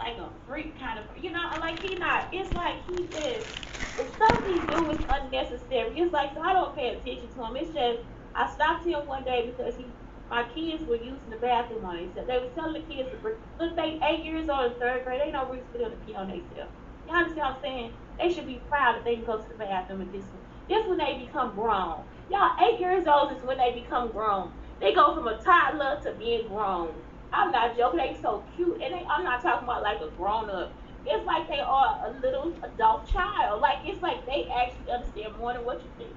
like a freak kind of, like he not. It's like he just the stuff he do is unnecessary. It's like so I don't pay attention to him. It's just I stopped him one day because my kids were using the bathroom on themselves. They was telling the kids to look, they 8 years old in third grade. Ain't no reason for them to pee on themselves. You understand what I'm saying? They should be proud that they can go to the bathroom at this one. This when they become grown. Y'all 8 years old is when they become grown. They go from a toddler to being grown. I'm not joking. They so cute, and I'm not talking about like a grown up. It's like they are a little adult child. Like it's like they actually understand more than what you think.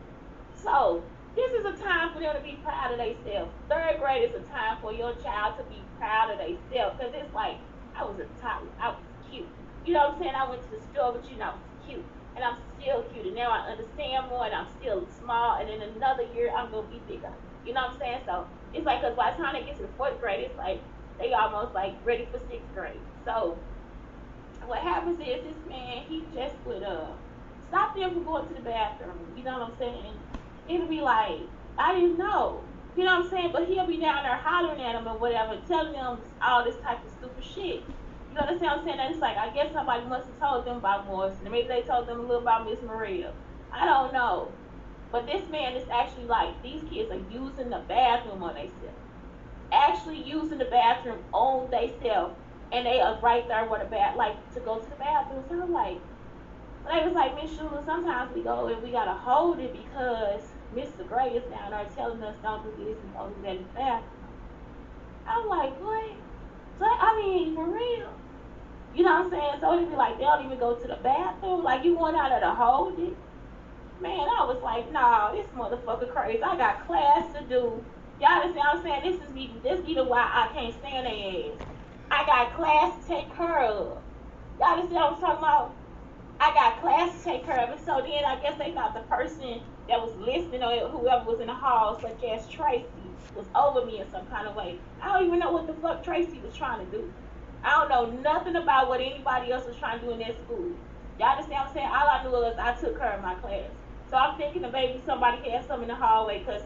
So this is a time for them to be proud of themselves. Third grade is a time for your child to be proud of themselves because it's like I was a toddler. I was cute. You know what I'm saying? I went to the store, but I was cute, and I'm still cute. And now I understand more, and I'm still small. And in another year, I'm gonna be bigger. You know what I'm saying? So it's like, cause by the time they get to the fourth grade, it's like they almost like ready for sixth grade. So what happens is this man he just would stop them from going to the bathroom. You know what I'm saying? It'll be like I didn't know. You know what I'm saying? But he'll be down there hollering at them or whatever, telling them all this type of stupid shit. You understand what I'm saying? And it's like I guess somebody must have told them about Morrison. Maybe they told them a little about Miss Maria. I don't know. But this man is actually like these kids are using the bathroom on themselves. Actually using the bathroom on themselves. And they are right there where the like to go to the bathroom. So I'm like, they was like, Miss Shula, sometimes we go and we gotta hold it because Mr. Gray is down there telling us don't do this and don't do that in the bathroom. I'm like, what? So I mean, for real. You know what I'm saying? So it'd be like they don't even go to the bathroom. Like you going out there to hold it. Man, I was like, nah, this motherfucker crazy. I got class to do. Y'all understand what I'm saying? This be the why I can't stand their ass. I got class to take care of. Y'all understand what I'm talking about? I got class to take care of it. So then I guess they thought the person that was listening or whoever was in the hall, such as Tracy, was over me in some kind of way. I don't even know what the fuck Tracy was trying to do. I don't know nothing about what anybody else was trying to do in that school. Y'all understand what I'm saying? All I knew was I took care of my class. So I'm thinking that maybe somebody had something in the hallway because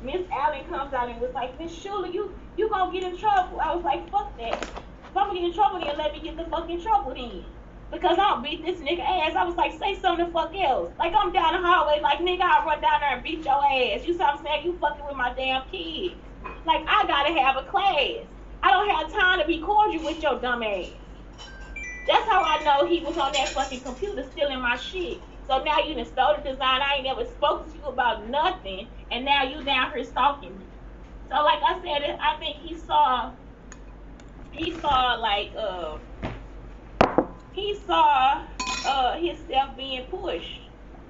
Miss Allen comes out and was like, Miss Shula, you gonna get in trouble. I was like, fuck that. If I'm gonna get in trouble, then let me get the fuck in trouble then. Because I'll beat this nigga ass. I was like, say something the fuck else. Like I'm down the hallway, like nigga, I'll run down there and beat your ass. You see what I'm saying? You fucking with my damn kids. Like I gotta have a class. I don't have time to be cordial with your dumb ass. That's how I know he was on that fucking computer stealing my shit. So now you done stole the design. I ain't never spoken to you about nothing. And now you down here stalking me. So like I said, I think he saw like himself being pushed.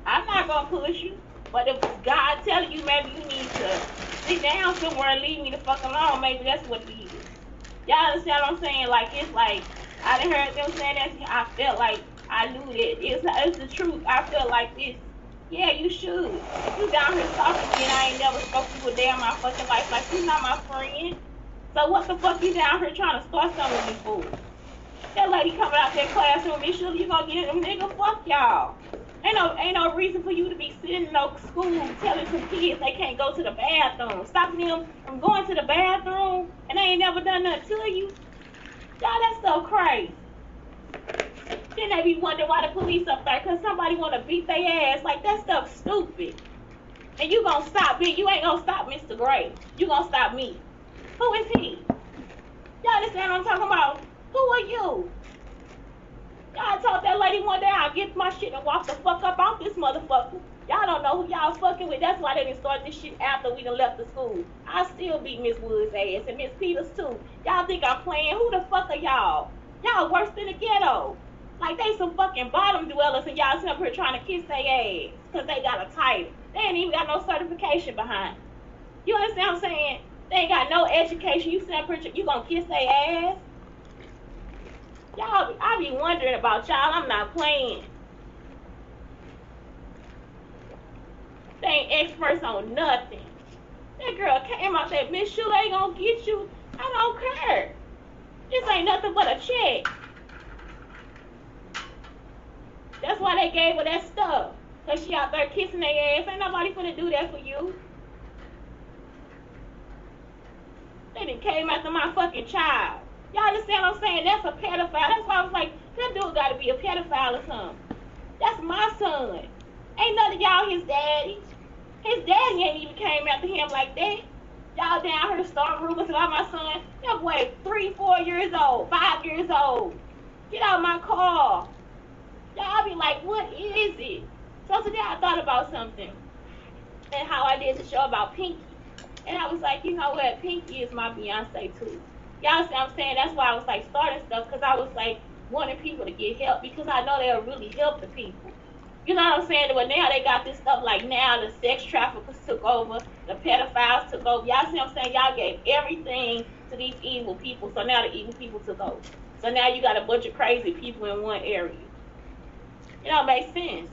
I'm not gonna push you. But if God telling you maybe you need to sit down somewhere and leave me the fuck alone, maybe that's what it is. Y'all understand what I'm saying? Like it's like I done heard them saying that. I felt like I knew that it's the truth. I felt like this. Yeah, you should. If you down here talking to me and I ain't never spoken to a day in my fucking life, like you not my friend. So what the fuck you down here trying to start something with me for? That lady coming out that classroom, Miss Shula, you gonna get them nigga? Fuck y'all. Ain't no reason for you to be sitting in no school telling some kids they can't go to the bathroom, stopping them from going to the bathroom, and they ain't never done nothing to you. Y'all, that's so crazy. Then they be wondering why the police up there, cause somebody wanna beat their ass. Like that stuff stupid. And you gonna stop me? You ain't gonna stop Mr. Gray. You gonna stop me? Who is he? Y'all understand what I'm talking about? Who are you? Y'all told that lady one day I'll get my shit and walk the fuck up out this motherfucker. Y'all don't know who y'all fucking with. That's why they didn't start this shit after we done left the school. I still beat Miss Woods' ass and Miss Peters too. Y'all think I'm playing? Who the fuck are y'all? Y'all worse than the ghetto. Like they some fucking bottom dwellers and y'all sitting up here trying to kiss their ass because they got a title. They ain't even got no certification behind it. You understand what I'm saying? They ain't got no education. You sitting up here, you gonna kiss their ass? Y'all, I be wondering about y'all. I'm not playing. They ain't experts on nothing. That girl came out there, Miss Shula ain't gonna get you. I don't care. This ain't nothing but a check. That's why they gave her that stuff. Cause she out there kissing their ass. Ain't nobody finna do that for you. They done came after my fucking child. Y'all understand what I'm saying? That's a pedophile. That's why I was like, that dude got to be a pedophile or something. That's my son. Ain't none of y'all his daddy. His daddy ain't even came after him like that. Y'all down here starting rumors about my son. That boy 3, 4 years old, 5 years old. Get out of my car. Y'all be like, what is it? So today I thought about something and how I did the show about Pinky. And I was like, you know what? Pinky is my Beyonce too. Y'all see what I'm saying? That's why I was like starting stuff, because I was like wanting people to get help, because I know they'll really help the people. You know what I'm saying? But now they got this stuff like now the sex traffickers took over, the pedophiles took over. Y'all see what I'm saying? Y'all gave everything to these evil people, so now the evil people took over. So now you got a bunch of crazy people in one area. It don't make sense.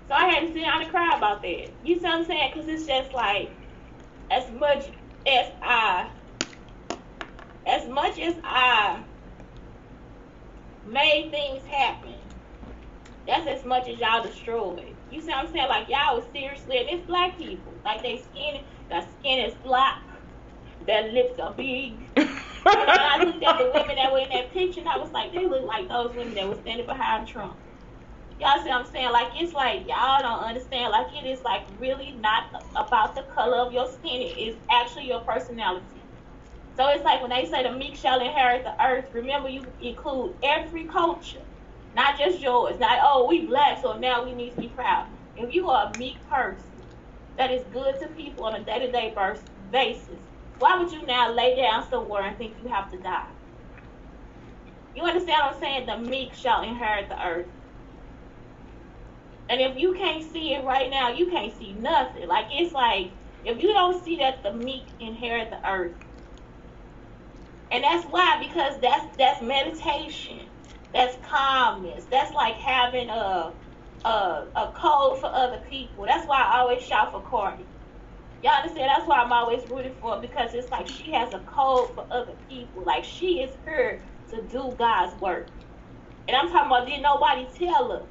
So I had to sit down and cry about that. You see what I'm saying? Because it's just like, as much as I made things happen, that's as much as y'all destroyed. You see what I'm saying? Like, y'all was seriously, and it's black people. Like, their skin is black, their lips are big. And I looked at the women that were in that picture, and I was like, they look like those women that were standing behind Trump. Y'all see what I'm saying? Like, it's like, y'all don't understand. Like, it is, like, really not about the color of your skin. It is actually your personality. So it's like when they say the meek shall inherit the earth, remember you include every culture, not just yours. Not, oh, we black, so now we need to be proud. If you are a meek person that is good to people on a day-to-day basis, why would you now lay down somewhere and think you have to die? You understand what I'm saying? The meek shall inherit the earth. And if you can't see it right now, you can't see nothing. Like, it's like, if you don't see that the meek inherit the earth. And that's why, because that's meditation. That's calmness. That's like having a code for other people. That's why I always shout for Cardi. Y'all understand? That's why I'm always rooting for her, because it's like she has a code for other people. Like, she is here to do God's work. And I'm talking about, did nobody tell her?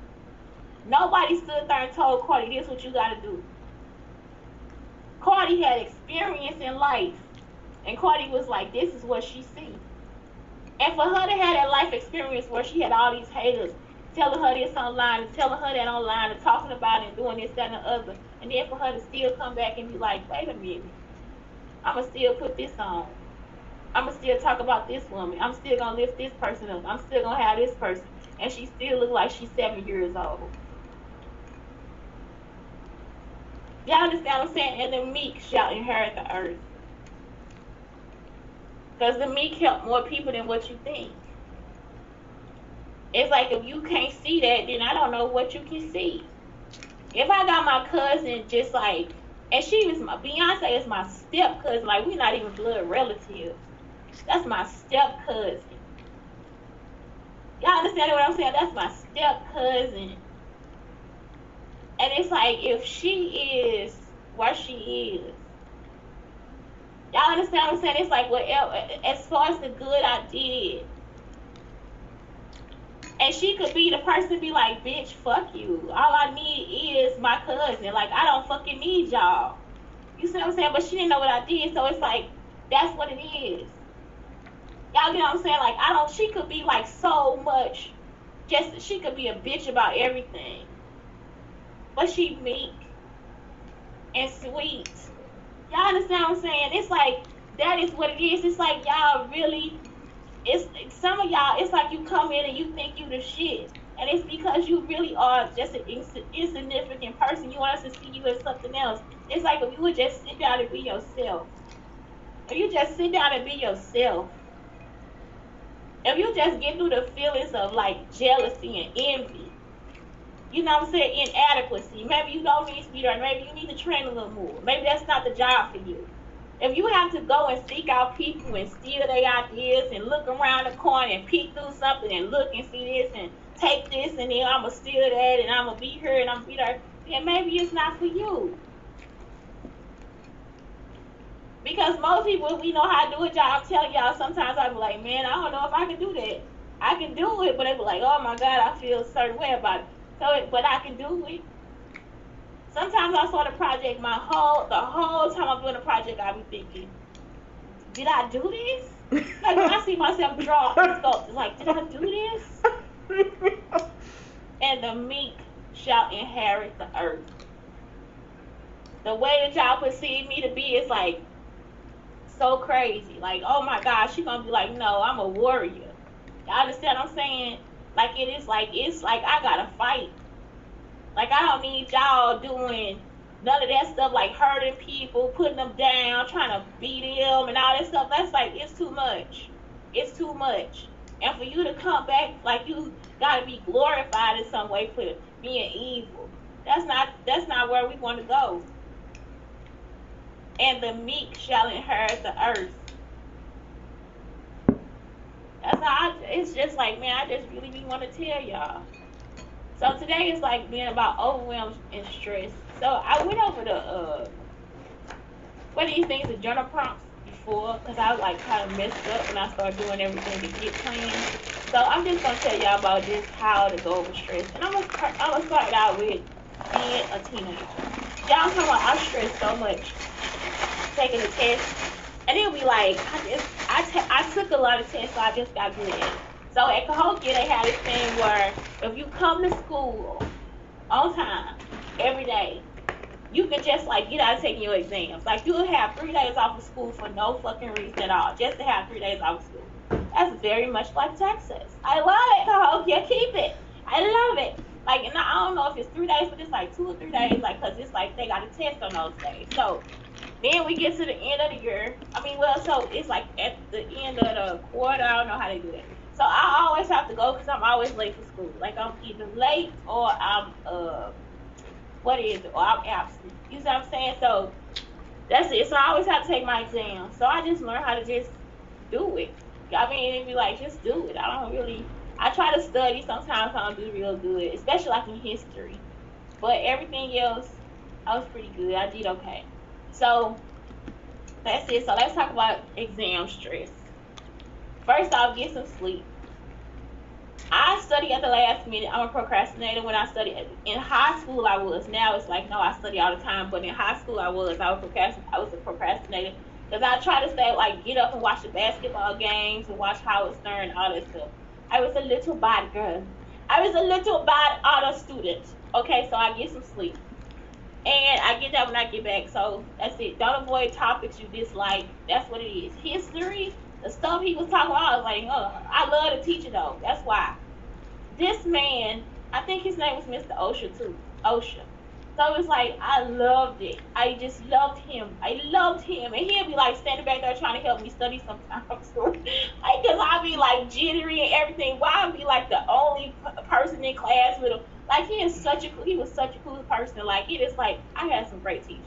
Nobody stood there and told Cardi, this is what you got to do. Cardi had experience in life. And Cardi was like, this is what she sees. And for her to have that life experience where she had all these haters telling her this online and telling her that online and talking about it and doing this, that, and the other. And then for her to still come back and be like, wait a minute. I'm going to still put this on. I'm going to still talk about this woman. I'm still going to lift this person up. I'm still going to have this person. And she still look like she's 7 years old. Y'all understand what I'm saying? And the meek shall inherit the earth. Because the meek help more people than what you think. It's like, if you can't see that, then I don't know what you can see. If I got my cousin just like, and Beyonce is my step cousin, like, we're not even blood relatives. That's my step cousin. Y'all understand what I'm saying? That's my step cousin. And it's like, if she is where she is, y'all understand what I'm saying? It's like, whatever, as far as the good I did. And she could be the person to be like, bitch, fuck you. All I need is my cousin. Like, I don't fucking need y'all. You see what I'm saying? But she didn't know what I did, so it's like, that's what it is. Y'all get what I'm saying? Like, she could be like so much, she could be a bitch about everything. But she meek and sweet. Y'all understand what I'm saying? It's like, that is what it is. It's like, y'all really, some of y'all, it's like you come in and you think you the shit. And it's because you really are just an insignificant person. You want us to see you as something else. It's like, if you would just sit down and be yourself. If you just sit down and be yourself. If you just get through the feelings of like jealousy and envy. You know what I'm saying? Inadequacy. Maybe you don't need to be there. Maybe you need to train a little more. Maybe that's not the job for you. If you have to go and seek out people and steal their ideas and look around the corner and peek through something and look and see this and take this and then I'm going to steal that and I'm going to be here and I'm going to be there, then maybe it's not for you. Because most people, we know how to do a job. I'm telling y'all, sometimes I be like, man, I don't know if I can do that. I can do it, but they be like, oh my God, I feel a certain way about it. But I can do it. Sometimes I start a project, the whole time I'm doing a project, I be thinking, did I do this? Like when I see myself draw and sculpt, it's like, did I do this? And the meek shall inherit the earth. The way that y'all perceive me to be is like so crazy. Like, oh my gosh, she gonna be like, no, I'm a warrior. Y'all understand what I'm saying? Like it's like I gotta fight. Like I don't need y'all doing none of that stuff, like hurting people, putting them down, trying to beat them and all that stuff. That's like, it's too much. It's too much. And for you to come back, like you gotta be glorified in some way for being evil. That's not where we want to go. And the meek shall inherit the earth. That's how it's just like, man, I just really want to tell y'all. So today is like being about overwhelmed and stress. So I went over the what these things, the journal prompts before, because I was like kind of messed up when I started doing everything to get planned. So I'm just gonna tell y'all about just how to go over stress, and I'm gonna start out with being a teenager. Y'all talking about I stress so much taking a test, and it'll be like I took a lot of tests, so I just got good at it. So at Cahokia, they had this thing where if you come to school on time every day, you can just like get out of taking your exams. Like you'll have 3 days off of school for no fucking reason at all, just to have 3 days off of school. That's very much like Texas. I love it, Cahokia. Keep it. I love it. Like, and I don't know if it's 3 days, but it's like 2 or 3 days, like, cause it's like they got a test on those days. So then we get to the end of the year. I mean, well, so it's like at the end of the quarter. I don't know how they do that. So I always have to go because I'm always late for school. Like I'm either late or I'm what is it? Or I'm absent. You see what I'm saying? So that's it. So I always have to take my exam. So I just learn how to just do it. I mean, it'd be like, just do it. I try to study. Sometimes I don't do real good, especially like in history. But everything else, I was pretty good. I did okay. So that's it. So let's talk about exam stress. First off, get some sleep. I study at the last minute. I'm a procrastinator. When I studied in high school, I was. Now it's like, no, I study all the time. But in high school, I was a procrastinator because I try to stay like get up and watch the basketball games and watch Howard Stern, all that stuff. I was a little bad girl. I was a little bad honor student. Okay, so I get some sleep. And I get that when I get back. So that's it. Don't avoid topics you dislike. That's what it is. History, the stuff he was talking about, I was like, oh, I love to teach it though. That's why. This man, I think his name was Mr. OSHA too. OSHA. So it was like, I loved it. I just loved him. I loved him. And he'll be like standing back there trying to help me study sometimes. Because I'll be like jittery and everything. Why I'll be like the only person in class with him. Like he was such a cool person. Like it is like, I had some great teachers.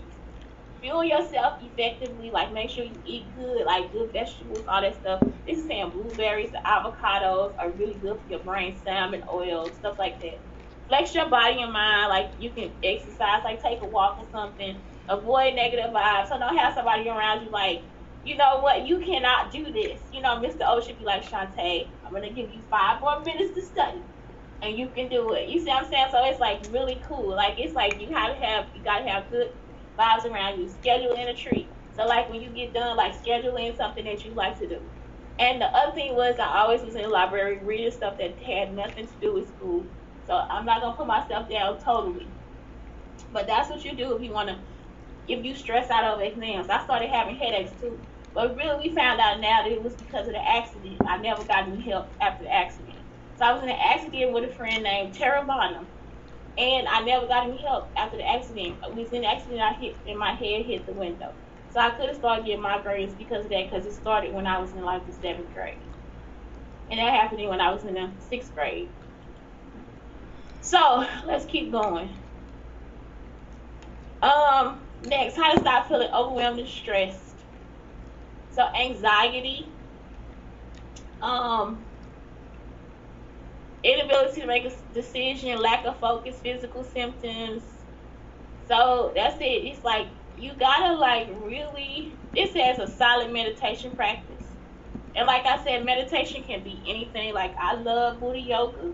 Fuel yourself effectively, like make sure you eat good, like good vegetables, all that stuff. This is saying blueberries, the avocados are really good for your brain, salmon oil, stuff like that. Flex your body and mind, like you can exercise, like take a walk or something. Avoid negative vibes. So don't have somebody around you like, you know what, you cannot do this. You know, Mr. O should be like, Shantae, I'm gonna give you 5 more minutes to study. And you can do it. You see what I'm saying? So it's like really cool. Like it's like you gotta have good vibes around you. Schedule in a treat. So like when you get done, like schedule in something that you like to do. And the other thing was I always was in the library reading stuff that had nothing to do with school. So I'm not gonna put myself down totally. But that's what you do if you stress out over exams. I started having headaches too. But really we found out now that it was because of the accident. I never got any help after the accident. So I was in an accident with a friend named Tara Bonham. And I never got any help after the accident. It was in the accident my head hit the window. So I could have started getting migraines because of that, because it started when I was in like the 7th grade. And that happened when I was in the 6th grade. So let's keep going. Next, how to stop feeling overwhelmed and stressed. So anxiety, inability to make a decision, lack of focus, physical symptoms. So that's it. It's like you gotta like really, it says a solid meditation practice. And like I said, meditation can be anything. Like I love Buddha yoga.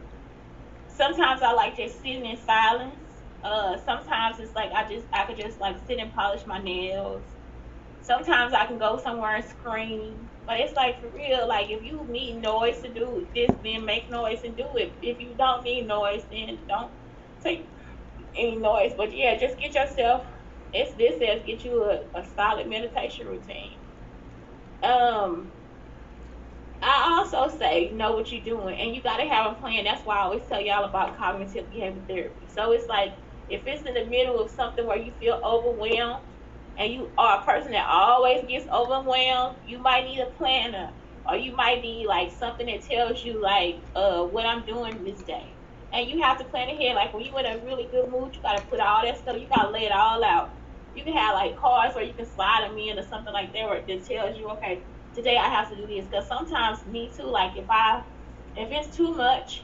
Sometimes I like just sitting in silence. Sometimes it's like I could just like sit and polish my nails. Sometimes I can go somewhere and scream. But it's like for real, like if you need noise to do this, then make noise and do it. If you don't need noise, then don't take any noise. But yeah, just get yourself. It's this says get you a solid meditation routine. Um, I also say know what you're doing, and you got to have a plan. That's why I always tell y'all about cognitive behavior therapy. So it's like if it's in the middle of something where you feel overwhelmed, and you are a person that always gets overwhelmed, you might need a planner, or you might need like something that tells you like what I'm doing this day. And you have to plan ahead. Like when you're in a really good mood, you gotta put all that stuff. You gotta lay it all out. You can have like cards where you can slide them in or something like that, where it tells you, okay, today I have to do this. Because sometimes me too. Like if it's too much,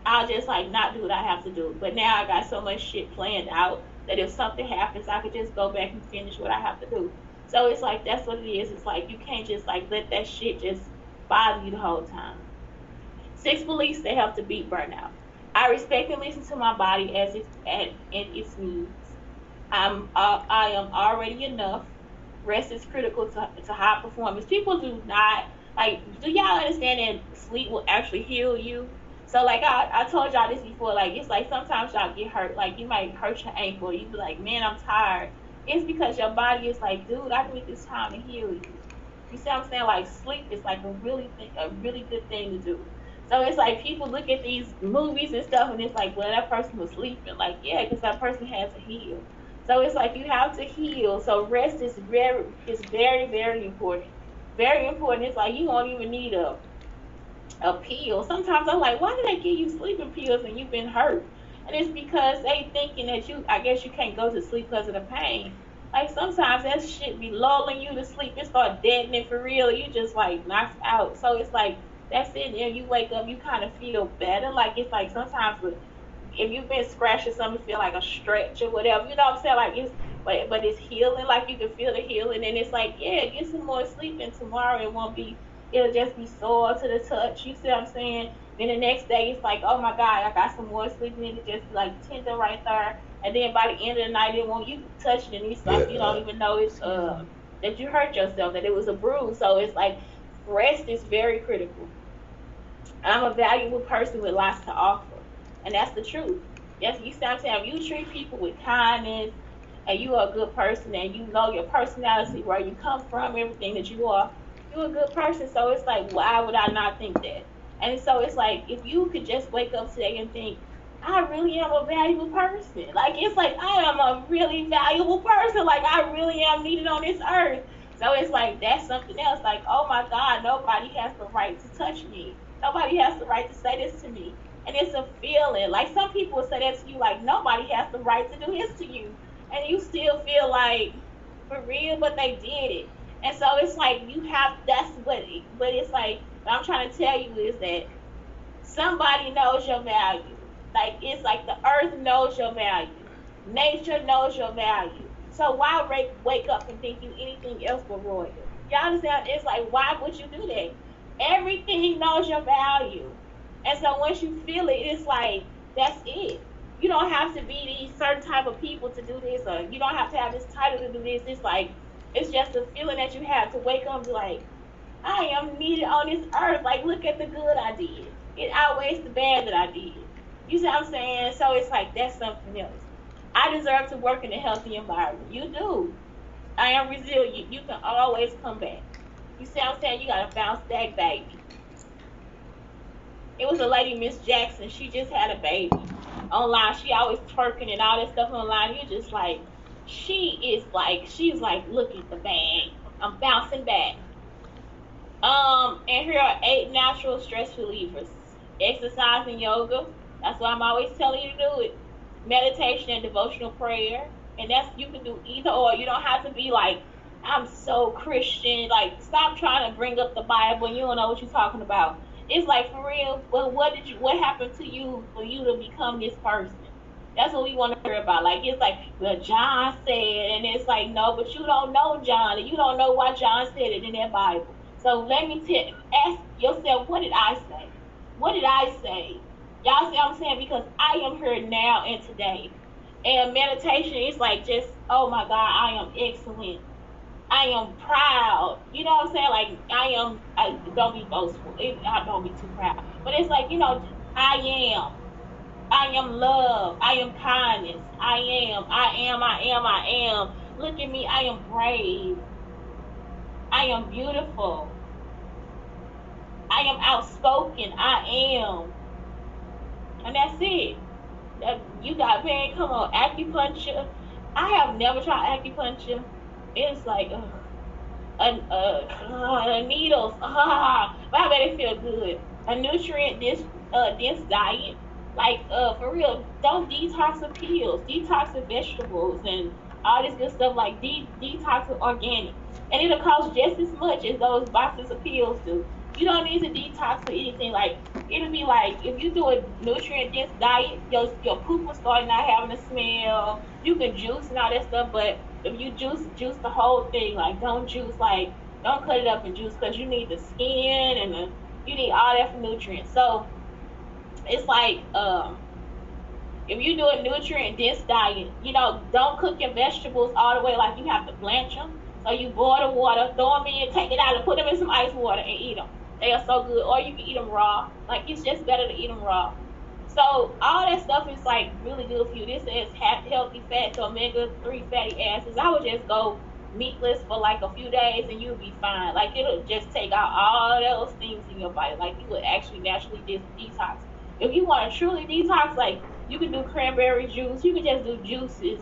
I'll just like not do what I have to do. But now I got so much shit planned out that if something happens, I could just go back and finish what I have to do. So it's like that's what it is. It's like you can't just like let that shit just bother you the whole time. 6 beliefs that help to beat burnout. I respect and listen to my body as in its needs. I am already enough. Rest is critical to high performance. People do not like. Do y'all understand that sleep will actually heal you? So like I told y'all this before. Like it's like sometimes y'all get hurt. Like you might hurt your ankle. You be like, man, I'm tired. It's because your body is like, dude, I need this time to heal you. You see what I'm saying? Like sleep is like a really good thing to do. So it's like people look at these movies and stuff, and it's like, well, that person was sleeping. Like, yeah, because that person had to heal. So it's like you have to heal. So rest is very very important. Very important. It's like you won't even need a pill. Sometimes I'm like, why do they give you sleeping pills when you've been hurt? And it's because they thinking that I guess you can't go to sleep because of the pain. Like sometimes that shit be lulling you to sleep. It start deadening for real. You just like knocked out. So it's like that's it. And you wake up, you kind of feel better. Like it's like sometimes if you've been scratching something, feel like a stretch or whatever. You know what I'm saying? Like it's but it's healing. Like you can feel the healing, and it's like yeah, get some more sleep, and tomorrow it won't be. It'll just be sore to the touch. You see what I'm saying? Then the next day it's like, oh my God, I got some more sleep, and it just like tender right there. And then by the end of the night, it won't you touch it, and it's like you don't even know it's that you hurt yourself, that it was a bruise. So it's like rest is very critical. I'm a valuable person with lots to offer. And that's the truth. Yes, you sometimes you treat people with kindness and you are a good person and you know your personality, where you come from, everything that you're a good person. So it's like, why would I not think that? And so it's like if you could just wake up today and think, I really am a valuable person. Like it's like I am a really valuable person. Like I really am needed on this earth. So it's like that's something else. Like, oh my God, nobody has the right to touch me. Nobody has the right to say this to me. And it's a feeling. Like some people say that to you, like nobody has the right to do this to you. And you still feel like for real, but they did it. And so it's like you have that's what but it's like what I'm trying to tell you is that somebody knows your value. Like it's like the earth knows your value. Nature knows your value. So why wake up and think you anything else but royal? Y'all understand? It's like why would you do that? Everything knows your value. And so once you feel it, it's like that's it. You don't have to be these certain type of people to do this, or you don't have to have this title to do this. It's like it's just a feeling that you have to wake up and be like, I am needed on this earth. Like, look at the good I did. It outweighs the bad that I did. You see what I'm saying? So it's like that's something else. I deserve to work in a healthy environment. You do. I am resilient. You can always come back. You see what I'm saying? You gotta bounce back, baby. It was a lady, Miss Jackson. She just had a baby online. She always twerking and all that stuff online. You just like, she's like, look at the bag. I'm bouncing back. And here are 8 natural stress relievers. Exercise and yoga. That's why I'm always telling you to do it. Meditation and devotional prayer. And that's you can do either or. You don't have to be like, I'm so Christian. Like, stop trying to bring up the Bible and you don't know what you're talking about. It's like for real. Well, what happened to you for you to become this person? That's what we want to hear about. Like it's like, well, John said, and it's like, no, but you don't know John, and you don't know why John said it in that Bible. So let me ask yourself, what did I say? What did I say? Y'all see what I'm saying? Because I am here now and today. And meditation is like just, oh my God, I am excellent. I am proud. You know what I'm saying? Like I don't be boastful. I don't be too proud. But it's like, I am. I am love. I am kindness. I am. I am. I am. I am. Look at me. I am brave. I am beautiful. I am outspoken. I am. And that's it. You got, man, come on, acupuncture. I have never tried acupuncture. It's like, needles. But I bet it feel good. A nutrient dense diet. Like, for real, don't detox with pills. Detox with vegetables and all this good stuff. Like, detox with organic. And it'll cost just as much as those boxes of pills do. You don't need to detox with anything. Like, it'll be like, if you do a nutrient dense diet, your poop will start not having a smell. You can juice and all that stuff, but if you juice the whole thing. Like, don't juice, like, don't cut it up and juice, because you need the skin and you need all that for nutrients. So it's like, if you do a nutrient dense diet, don't cook your vegetables all the way. Like, you have to blanch them. So you boil the water, throw them in, take it out, and put them in some ice water and eat them. They are so good. Or you can eat them raw. Like, it's just better to eat them raw. So all that stuff is like really good for you. This is healthy fats, omega-3 fatty acids. I would just go meatless for like a few days and you'll be fine. Like, it'll just take out all those things in your body. Like, you would actually naturally detox. If you want to truly detox, like, you can do cranberry juice. You can just do juices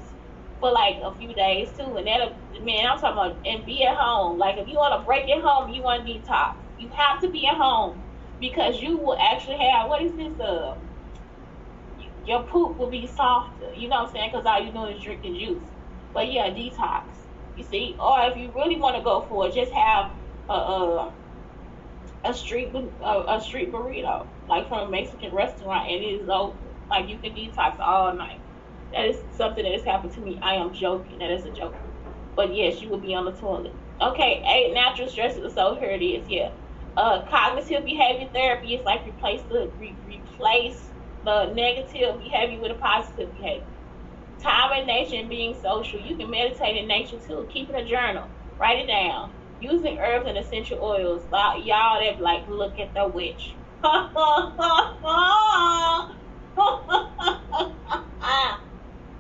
for like a few days too, and that'll, man, I'm talking about, and be at home. Like, if you want to break at home, you want to detox, you have to be at home, because you will actually have, what is this, your poop will be softer, you know what I'm saying, because all you're doing is drinking juice. But yeah, detox, you see. Or if you really want to go for it, just have a street burrito, like from a Mexican restaurant, and it is over. Like, you can detox all night. That is something that has happened to me. I am joking. That is a joke. But yes, you will be on the toilet. Okay, 8 natural stressors. So here it is. Yeah. Cognitive behavior therapy is like replace the negative behavior with a positive behavior. Time in nature and being social. You can meditate in nature too. Keeping a journal. Write it down. Using herbs and essential oils. Y'all that like, look at the witch.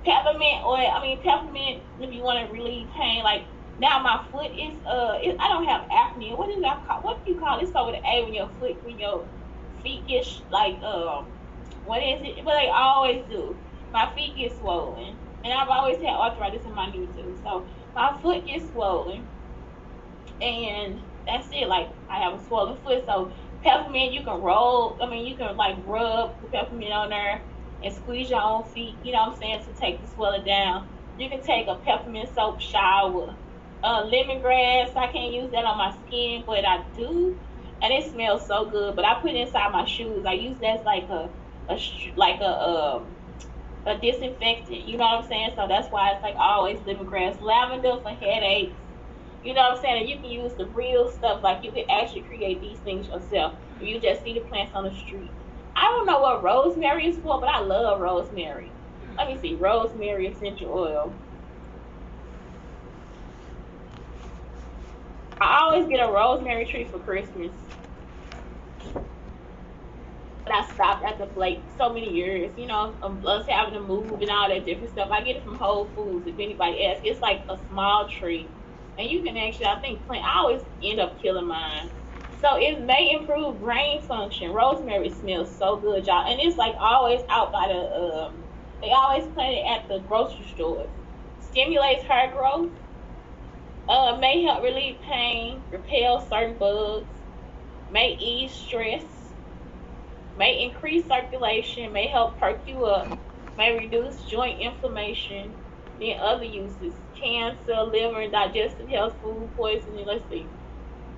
Peppermint oil. I mean, peppermint, if you want to relieve pain. Like, now my foot is I don't have apnea. What do you call it? It's called with an A when your feet get like what is it? But they always do. My feet get swollen, and I've always had arthritis in my knee too. So my foot gets swollen, and that's it. Like, I have a swollen foot, so peppermint, you can roll. I mean, you can like rub the peppermint on there and squeeze your own feet, you know what I'm saying, to take the swelling down. You can take a peppermint soap shower. Lemongrass, I can't use that on my skin, but I do, and it smells so good. But I put it inside my shoes. I use that as like a disinfectant. You know what I'm saying? So that's why it's like always lemongrass. Lavender for headaches. You know what I'm saying? And you can use the real stuff. Like, you can actually create these things yourself. You just see the plants on the street. I don't know what rosemary is for, but I love rosemary. Let me see. Rosemary essential oil. I always get a rosemary tree for Christmas. But I stopped after like so many years, us having to move and all that different stuff. I get it from Whole Foods. If anybody asks, it's like a small tree, and you can actually, I think, plant. I always end up killing mine. So it may improve brain function. Rosemary smells so good, y'all, and it's like always out by the. They always plant it at the grocery stores. Stimulates hair growth. May help relieve pain, repel certain bugs, may ease stress, may increase circulation, may help perk you up, may reduce joint inflammation. Then other uses: cancer, liver and digestive health, food poisoning. Let's see.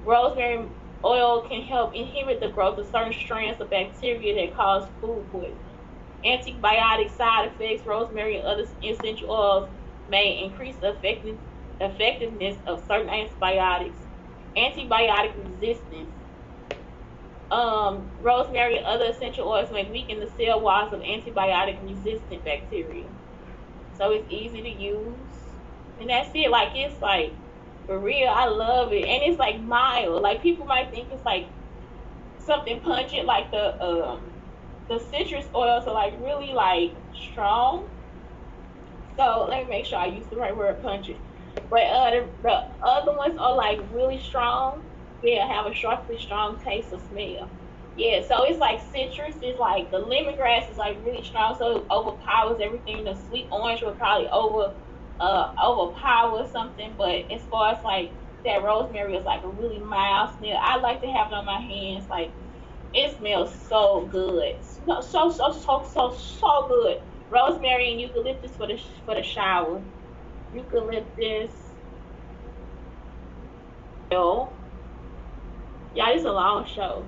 Rosemary oil can help inhibit the growth of certain strands of bacteria that cause food poisoning. Antibiotic side effects: rosemary and other essential oils may increase the effectiveness of certain antibiotics. Antibiotic resistance: rosemary and other essential oils may weaken the cell walls of antibiotic resistant bacteria. So it's easy to use. And that's it. Like, it's like, For real, I love it, and it's like mild. Like people might think it's like something pungent, like the citrus oils are like really like strong. So let me make sure I use the right word, pungent. But the other ones are like really strong. Yeah, have a sharply strong taste or smell. Yeah, so it's like citrus is like the lemongrass is like really strong, so it overpowers everything. The sweet orange will probably overpower something, but as far as like that rosemary is like a really mild smell. I like to have it on my hands, like it smells so good. So good. Rosemary and eucalyptus for the shower. Eucalyptus oil. Yeah, it's a long show.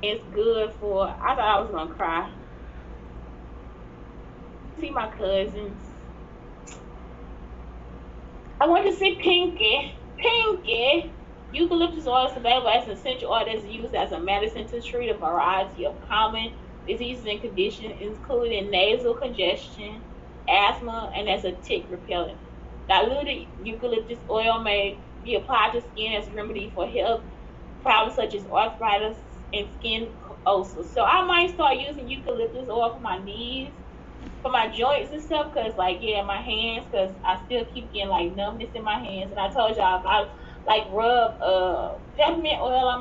It's good for. I thought I was gonna cry. See my cousins. I went to see Pinky. Pinky. Eucalyptus oil is available as an essential oil that is used as a medicine to treat a variety of common diseases and conditions, including nasal congestion, asthma, and as a tick repellent. Diluted eucalyptus oil may be applied to skin as a remedy for health problems such as arthritis and skin ulcers. So I might start using eucalyptus oil for my knees, for my joints and stuff, cause like yeah, my hands, cause I still keep getting like numbness in my hands. And I told y'all if I like rub peppermint oil on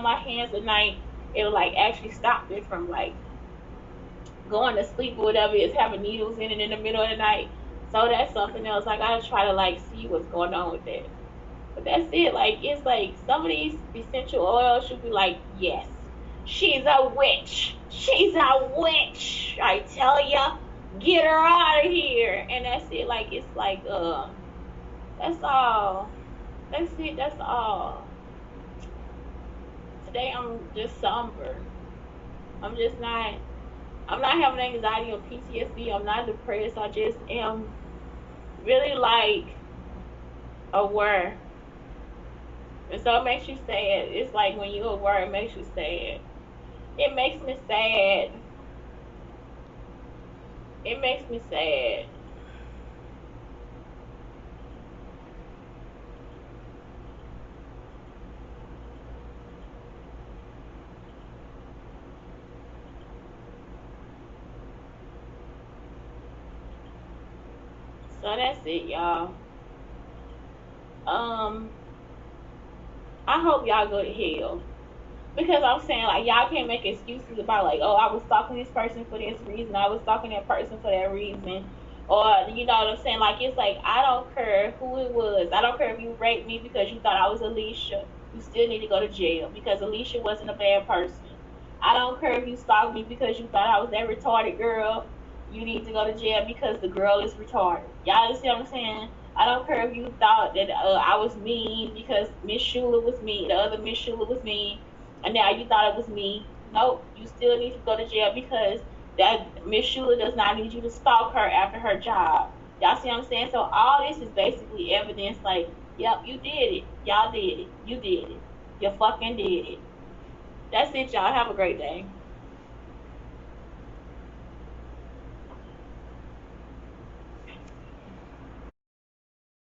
my hands at night, it'll like actually stop it from like going to sleep or whatever. It's having needles in it in the middle of the night. So that's something else. I gotta try to like see what's going on with that. But that's it. Like it's like some of these essential oils should be like, yes, she's a witch. She's a witch. I tell ya, get her out of here. And that's it. Like it's like that's all. That's it. That's all. Today I'm just somber. I'm just not. I'm not having anxiety or PTSD. I'm not depressed. I just am really like aware. And so it makes you sad. It's like when you're aware, it makes you sad. It makes me sad. It makes me sad. So that's it, y'all. Um, I hope y'all go to hell. Because I'm saying like y'all can't make excuses about like, oh, I was stalking this person for this reason, I was stalking that person for that reason. Or you know what I'm saying? Like it's like I don't care who it was. I don't care if you raped me because you thought I was Alicia. You still need to go to jail because Alicia wasn't a bad person. I don't care if you stalked me because you thought I was that retarded girl. You need to go to jail because the girl is retarded. Y'all understand what I'm saying? I don't care if you thought that I was mean because Miss Shula was mean, the other Miss Shula was mean, and now you thought it was me. Nope, you still need to go to jail because that Miss Shula does not need you to stalk her after her job. Y'all see what I'm saying? So all this is basically evidence like, yep, you did it. Y'all did it. You did it. You fucking did it. That's it, y'all. Have a great day.